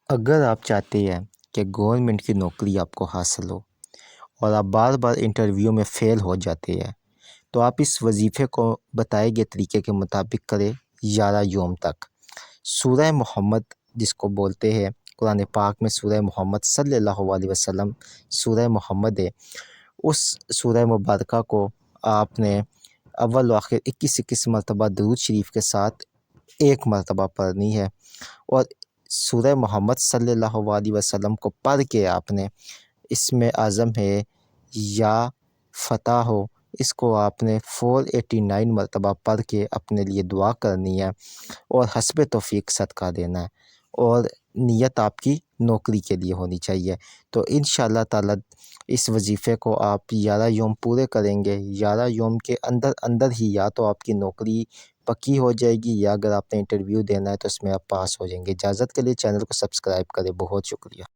اگر آپ چاہتے ہیں کہ گورنمنٹ کی نوکری آپ کو حاصل ہو اور آپ بار بار انٹرویو میں فیل ہو جاتے ہیں تو آپ اس وظیفے کو بتائے گئے طریقے کے مطابق کریں 11 یوم تک۔ سورہ محمد جس کو بولتے ہیں قرآن پاک میں سورہ محمد صلی اللہ علیہ وسلم سورہ محمد ہے، اس سورہ مبارکہ کو آپ نے اول و آخر 21 مرتبہ درود شریف کے ساتھ ایک مرتبہ پڑھنی ہے، اور سورہ محمد صلی اللہ علیہ وسلم کو پڑھ کے آپ نے اس میں اعظم ہے یا فتح ہو، اس کو آپ نے 489 مرتبہ پڑھ کے اپنے لیے دعا کرنی ہے اور حسب توفیق صدقہ دینا ہے، اور نیت آپ کی نوکری کے لیے ہونی چاہیے۔ تو انشاءاللہ تعالی اس وظیفے کو آپ 11 یوم پورے کریں گے، 11 یوم کے اندر اندر ہی یا تو آپ کی نوکری پکی ہو جائے گی، یا اگر آپ نے انٹرویو دینا ہے تو اس میں آپ پاس ہو جائیں گے۔ اجازت کے لیے چینل کو سبسکرائب کریں، بہت شکریہ۔